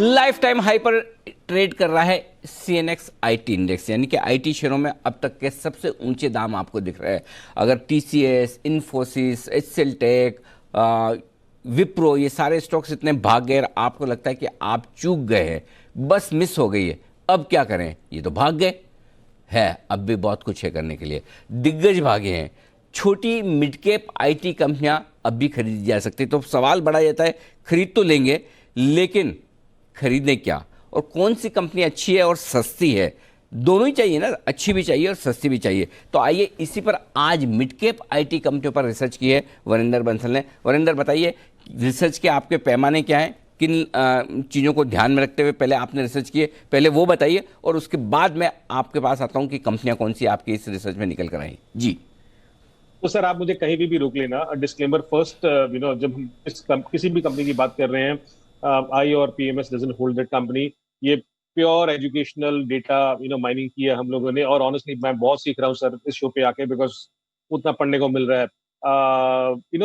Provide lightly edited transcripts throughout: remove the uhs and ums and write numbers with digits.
Life time high पर trade कर रहा है सीएनएक्स आईटी इंडेक्स, यानी कि आईटी शेयरों में अब तक के सबसे ऊंचे दाम आपको दिख रहे हैं। अगर TCS, Infosys, HCL Tech, Wipro, ये सारे स्टॉक्स इतने भाग गए, आपको लगता है कि आप चूक गए हैं, बस मिस हो गई है, अब क्या करें? ये तो भाग गए है, अब भी बहुत कुछ है करने के लिए। दिग्गज भागे हैं, छोटी मिड कैप आईटी कंपनियां अब भी खरीदी जा सकती। तो सवाल बड़ा जाता है, खरीद तो लेंगे लेकिन खरीदें क्या, और कौन सी कंपनी अच्छी है और सस्ती है? दोनों ही चाहिए ना, अच्छी भी चाहिए और सस्ती भी चाहिए। तो आइए इसी पर आज मिड कैप आईटी कंपनियों पर रिसर्च की है वरिंदर बंसल ने। वरिंदर, बताइए रिसर्च के आपके पैमाने क्या हैं, किन चीज़ों को ध्यान में रखते हुए पहले आपने रिसर्च किए, पहले वो बताइए, और उसके बाद मैं आपके पास आता हूं कि कंपनियां कौन सी आपकी इस रिसर्च में निकल कर आई जी। तो सर आप मुझे कहीं भी रोक लेना। डिस्क्लेमर फर्स्ट, जब हम किसी भी कंपनी की बात कर रहे हैं, आई और PMS doesn't hold that company. ये प्योर एजुकेशनल डेटा माइनिंग की है हम लोगों ने, और ऑनेस्टली मैं बहुत सीख रहा हूँ सर इस शो पे आके, बिकॉज उतना पढ़ने को मिल रहा है।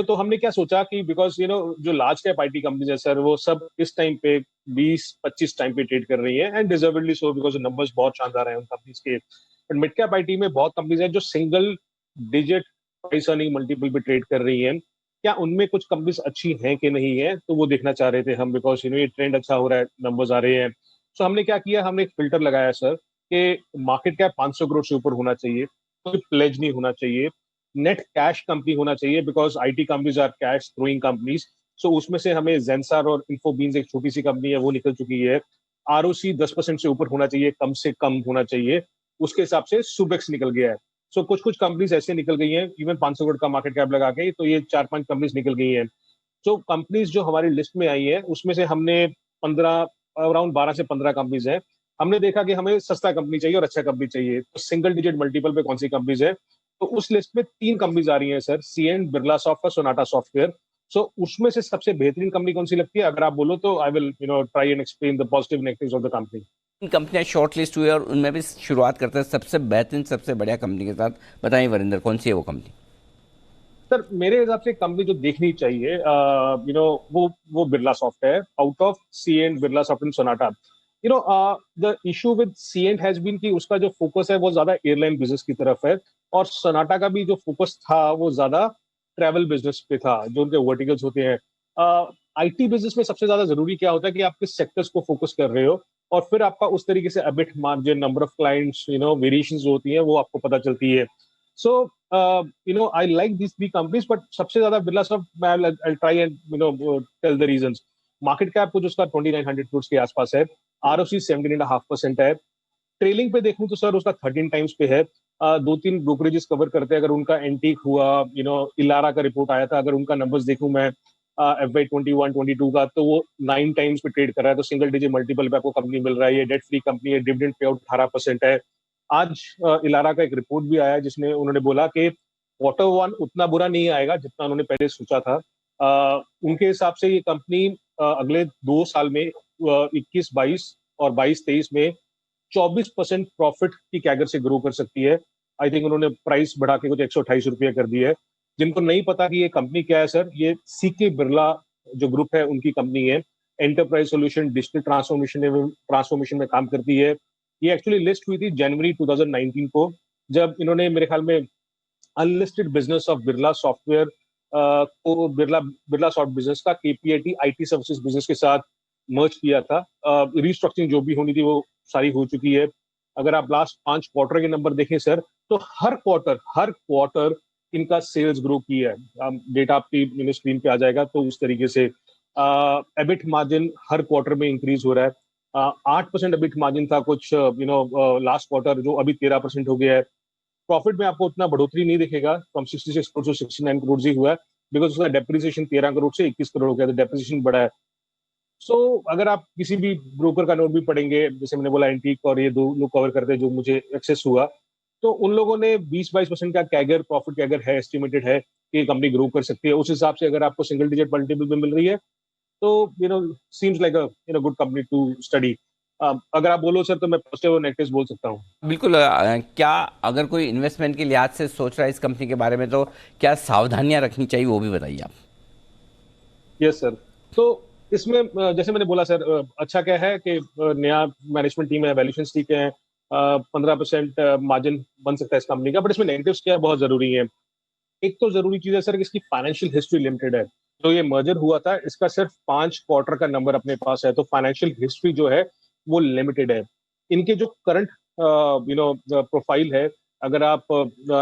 तो हमने क्या सोचा कि बिकॉज जो लार्ज कैप आईटी कंपनीज है सर, वो सब इस टाइम पे 20-25 टाइम पे ट्रेड कर रही है, and deservedly so, because numbers बहुत शानदार हैं उन कंपनीज के। बट मिड कैप आईटी में बहुत कंपनीज हैं जो single digit price earning multiple पे ट्रेड कर रही हैं। क्या उनमें कुछ कंपनीज अच्छी हैं कि नहीं है, तो वो देखना चाह रहे थे हम, बिकॉज ये ट्रेंड अच्छा हो रहा है, नंबर्स आ रहे हैं। सो हमने क्या किया, हमने एक फिल्टर लगाया सर कि मार्केट कैप 500 करोड़ से ऊपर होना चाहिए, कोई प्लेज नहीं होना चाहिए, नेट कैश कंपनी होना चाहिए, because IT companies are cash throwing companies. So उसमें से हमें जेंसर और इन्फोबीन्स, एक छोटी सी कंपनी है, वो निकल चुकी है। आरओसी 10% से ऊपर होना चाहिए, कम से कम होना चाहिए। उसके हिसाब से सुबेक्स निकल गया है। सो कुछ कुछ कंपनीज ऐसे निकल गई हैं, इवन 500 करोड़ का मार्केट कैप लगा के, तो ये 4-5 कंपनीज निकल गई हैं। जो कंपनीज जो हमारी लिस्ट में आई है, उसमें से हमने 15, अराउंड 12 से 15 कंपनीज है। हमने देखा कि हमें सस्ता कंपनी चाहिए और अच्छा कंपनी चाहिए, तो सिंगल डिजिट मल्टीपल पे कौन सी कंपनीज है, तो उस लिस्ट में 3 कंपनीज आ रही हैं सर, सीएंट, बिरला सॉफ्ट और सोनाटा सॉफ्टवेयर। सो उसमें से सबसे बेहतरीन कंपनी कौन सी लगती है, अगर आप बोलो तो I will try and explain the positive negatives of the company. कंपनियां शॉर्ट लिस्ट हुई और उनमें भी शुरुआत करते हैं सबसे बेहतरीन, सबसे बढ़िया कंपनी के साथ। बताइए वरिंदर, कौन सी है वो कंपनी? सर मेरे हिसाब से कंपनी जो देखनी चाहिए, वो बिरला सॉफ्ट है, out of Cyient, Birla soft and Sonata. The issue with Cyient has been कि उसका जो फोकस है वो ज्यादा एयरलाइन बिजनेस की तरफ है, और सोनाटा का भी जो फोकस था वो ज्यादा ट्रैवल बिजनेस पे था, जो उनके वर्टिकल्स होते हैं। आईटी बिजनेस में सबसे ज्यादा जरूरी क्या होता है कि आप किस सेक्टर्स को फोकस कर रहे हो, और फिर आपका उस तरीके से EBIT margin, number of clients, variations जो होती हैं वो आपको पता चलती है। सो I like these 3 companies, but सबसे ज्यादा Birla soft, I'll try and tell the reasons. Market cap कुछ उसका 2900 करोड़ के आसपास है, आरओसी 17.5% है। ट्रेलिंग पे देखूं तो सर उसका 13 टाइम्स पे है। 2-3 ब्रोकरेजेस कवर करते हैं, अगर उनका एंटीक हुआ, इलारा का रिपोर्ट आया था, अगर उनका नंबर्स देखूं मैं FY 21-22 का, तो वो 9 टाइम्स पे ट्रेड कर रहा है, तो सिंगल डिजिट मल्टीपल पे आपको कंपनी मिल रहा है। ये डेट फ्री कंपनी है, डिविडेंड पे आउट 18% है। आज इलारा का एक रिपोर्ट भी आया जिसमें उन्होंने बोला कि Q1 उतना बुरा नहीं आएगा जितना उन्होंने पहले सोचा था। उनके हिसाब से ये कंपनी अगले 2 साल में 21-22 और 22-23 में 24% प्रॉफिट की कैगर से ग्रो कर सकती है। आई थिंक उन्होंने प्राइस बढ़ा के कुछ 128 रुपये कर दी है। जिनको नहीं पता कि ये कंपनी क्या है सर, ये सीके बिरला जो ग्रुप है उनकी कंपनी है। एंटरप्राइज सॉल्यूशन डिजिटल ट्रांसफॉर्मेशन में काम करती है। ये एक्चुअली लिस्ट हुई थी जनवरी 2019 को, जब इन्होंने मेरे ख्याल में unlisted business of Birla software को बिरला बिरला सॉफ्ट बिजनेस का केपीआईटी आईटी सर्विसेज बिजनेस के साथ मर्ज किया था। रिस्ट्रक्चरिंग जो भी होनी थी वो सारी हो चुकी है। अगर आप लास्ट 5 क्वार्टर के नंबर देखें सर, तो हर क्वार्टर इनका सेल्स ग्रो की है। डेटा आपकी स्क्रीन पे आ जाएगा, तो उस तरीके से एबिट मार्जिन हर क्वार्टर में इंक्रीज हो रहा है। 8% एबिट मार्जिन था कुछ लास्ट क्वार्टर, जो अभी 13% हो गया है। प्रॉफिट में आपको उतना बढ़ोतरी नहीं दिखेगा, फ्रॉम 66 करोड़ से 69 करोड़ ही हुआ है, बिकॉज उसका डेप्रिसिएशन 13 करोड़ से 21 करोड़ हो गया, तो डेप्रिसिएशन बढ़ा है। सो अगर आप किसी भी ब्रोकर का नोट भी पढ़ेंगे, जैसे मैंने बोला एंटीक और ये 2 लोग कवर करते हैं जो मुझे एक्सेस हुआ, तो उन लोगों ने 20-22% का कैगर, प्रॉफिट कैगर है, एस्टिमेटेड है कि कंपनी ग्रो कर सकती है। उस हिसाब से अगर आपको सिंगल डिजिट मल्टीपल में मिल रही है, तो seems like a good company to study. अगर आप बोलो सर, तो मैं पॉजिटिव और नेगेटिव बोल सकता हूँ। बिल्कुल। क्या अगर कोई इन्वेस्टमेंट के लिहाज से सोच रहा है इस कंपनी के बारे में, तो क्या सावधानियां रखनी चाहिए वो भी बताइए आप। Yes sir. तो इसमें जैसे मैंने बोला सर, अच्छा क्या है कि नया मैनेजमेंट टीम है, वैल्यूएशन ठीक है, 15% मार्जिन बन सकता है इस कंपनी का, बट इसमें नेगेटिव्स क्या है बहुत जरूरी है। एक तो जरूरी चीज है सर कि इसकी फाइनेंशियल हिस्ट्री लिमिटेड है। तो ये मर्जर हुआ था, इसका सिर्फ 5 क्वार्टर का नंबर अपने पास है, तो फाइनेंशियल हिस्ट्री जो है वो लिमिटेड है। इनके जो करंट प्रोफाइल है, अगर आप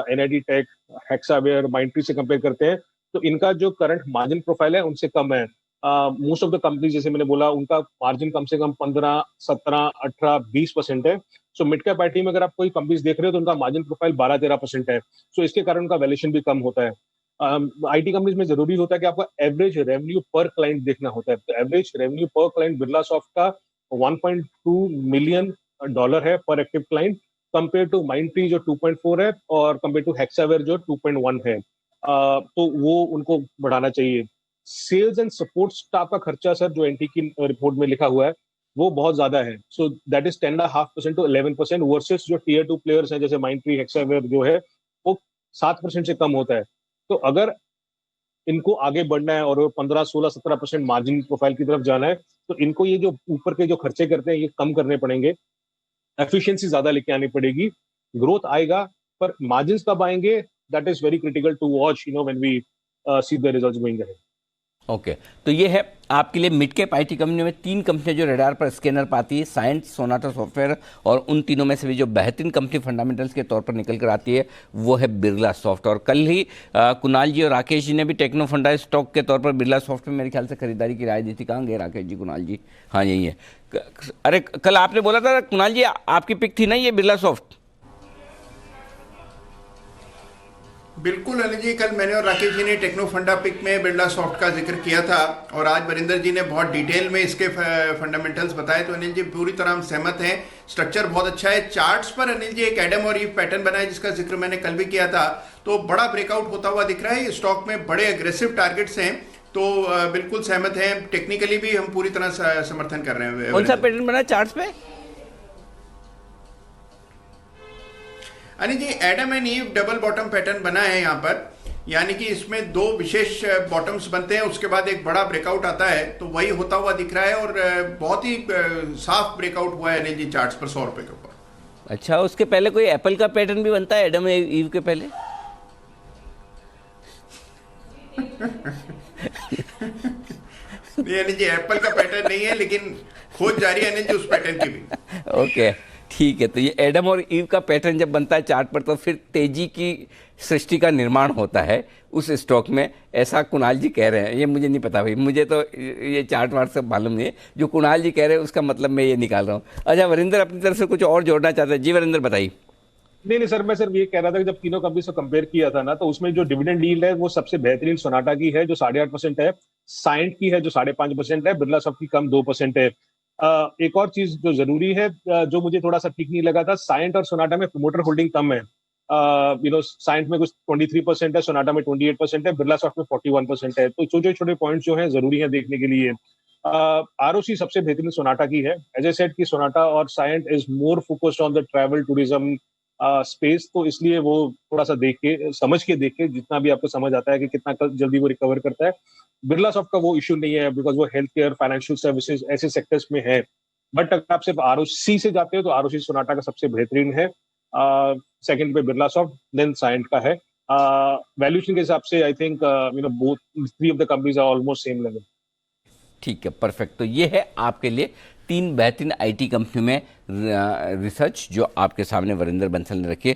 एनआईडी टेक, हेक्सावेयर, माइंडट्री से कंपेयर करते हैं, तो इनका जो करंट मार्जिन प्रोफाइल है उनसे कम है। मोस्ट ऑफ द कंपनी जैसे मैंने बोला, उनका मार्जिन कम से कम 15, 17, 18, 20% है। सो मिड कैप आईटी में अगर आप कोई कंपनीज देख रहे हो तो उनका मार्जिन प्रोफाइल 12-13% है। सो इसके कारण उनका वैल्यूएशन भी कम होता है। आईटी कंपनीज में जरूरी होता है कि आपका एवरेज रेवेन्यू पर क्लाइंट देखना होता है। तो average revenue per client Birlasoft का 1.2 मिलियन डॉलर है per active client, compare to Mindtree जो 2.4 है, और कंपेयर टू हेक्सावेयर जो 2.1 है। तो वो उनको बढ़ाना चाहिए। सेल्स एंड सपोर्ट स्टाफ का खर्चा सर, जो एनटी की रिपोर्ट में लिखा हुआ है, वो बहुत ज्यादा है। So that is 10.5% to 11% versus जो टीयर 2 प्लेयर्स हैं जैसे माइंडट्री, हेक्सावेयर जो है वो 7% से कम होता है। तो अगर इनको आगे बढ़ना है और 15, 16, 17% मार्जिन प्रोफाइल की तरफ जाना है, तो इनको ये जो ऊपर के जो खर्चे करते हैं ये कम करने पड़ेंगे, एफिशिएंसी ज्यादा लेके आनी पड़ेगी। ग्रोथ आएगा, पर मार्जिन कब आएंगे, that is very critical to watch when we see the results going ahead. Okay, तो ये है आपके लिए मिड कैप आईटी कंपनी में 3 कंपनियां जो रडार पर स्कैनर पाती है, साइंट, सोनाटा सॉफ्टवेयर, और उन तीनों में से भी जो बेहतरीन कंपनी फंडामेंटल्स के तौर पर निकल कर आती है वो है बिरला सॉफ्ट। और कल ही कुणाल जी और राकेश जी ने भी टेक्नो फंडा स्टॉक के तौर पर बिरला सॉफ्ट में मेरे ख्याल से खरीदारी की राय दी थी। कहाँ गए राकेश जी, कुणाल जी? हाँ, यही है। अरे कल आपने बोला था कुणाल जी, आपकी पिक थी ना ये बिरला सॉफ्ट? बिल्कुल अनिल जी, कल मैंने और राकेश जी ने टेक्नो फंडा पिक में बिरला सॉफ्ट का जिक्र किया था, और आज वरिंदर जी ने बहुत डिटेल में इसके फंडामेंटल्स बताए। तो अनिल जी पूरी तरह हम सहमत हैं, स्ट्रक्चर बहुत अच्छा है। चार्ट्स पर अनिल जी एक एडम और ईव पैटर्न बना है जिसका जिक्र मैंने कल भी किया था, तो बड़ा ब्रेकआउट होता हुआ दिख रहा है। स्टॉक में बड़े अग्रेसिव टारगेट्स हैं, तो बिल्कुल सहमत हैं। टेक्निकली भी हम पूरी तरह समर्थन कर रहे हैं। कौन सा पैटर्न बना है चार्ट्स पे? यानी जी Adam and Eve double bottom pattern बना है यहाँ पर, यानी कि इसमें 2 विशेष बॉटम्स बनते हैं, उसके बाद एक बड़ा ब्रेकआउट आता है, तो वही होता हुआ दिख रहा है। और बहुत ही साफ ब्रेकआउट हुआ है अनिल जी चार्ट्स पर 100 रुपए के ऊपर। अच्छा, उसके पहले कोई एप्पल का पैटर्न भी बनता है एडम ईव के पहले? नहीं अनिल जी, एप्पल का पैटर्न नहीं है, लेकिन खोज जारी है अनिल जी उस पैटर्न की भी। ओके, ठीक है। तो ये एडम और ईव का पैटर्न जब बनता है चार्ट पर, तो फिर तेजी की सृष्टि का निर्माण होता है उस स्टॉक में, ऐसा कुणाल जी कह रहे हैं। ये मुझे नहीं पता भाई, मुझे तो ये चार्ट वार्ट सब मालूम नहीं है। जो कुणाल जी कह रहे हैं उसका मतलब मैं ये निकाल रहा हूँ। अच्छा, वरिंदर अपनी तरफ से कुछ और जोड़ना चाहते हैं? जी वरिंदर, बताइए। नहीं सर, मैं सिर्फ ये कह रहा था कि जब तीनों कंपनी से कंपेयर किया था ना, तो उसमें जो डिविडेंड यील्ड है वो सबसे बेहतरीन सोनाटा की है जो 8.5% है, साइंट की है जो 5.5% है, बिरला सॉफ्ट की कम 2% है। एक और चीज जो जरूरी है, जो मुझे थोड़ा सा ठीक नहीं लगा था, साइंट और सोनाटा में प्रमोटर होल्डिंग कम है। साइंट में कुछ 23% है, सोनाटा में 28% है, बिरला सॉफ्ट में 41% है। तो छोटे छोटे पॉइंट्स जो हैं जरूरी है देखने के लिए। आरओसी सबसे बेहतरीन सोनाटा की है। एज ए सेड कि सोनाटा और Cyient is more focused on the travel tourism space, तो इसलिए वो थोड़ा सा देख के, समझ के देख के, जितना भी आपको समझ आता है कि कितना जल्दी वो रिकवर करता है। बिरला सॉफ्ट का वो इश्यू नहीं है, बिकॉज वो हेल्थ केयर, फाइनेंशियल सर्विसेज ऐसे सेक्टर्स में है। बट अगर आप सिर्फ आरओसी से जाते हो तो आरओसी सोनाटा का सबसे बेहतरीन है, सेकंड पे बिरला सॉफ्ट, देन साइंट का है। वैल्यूएशन के हिसाब से I think both 3 of the companies are almost same level. ठीक है, परफेक्ट। तो ये है आपके लिए 3 बेहतरीन आईटी कंपनी में रिसर्च जो आपके सामने वरिंदर बंसल ने रखी है।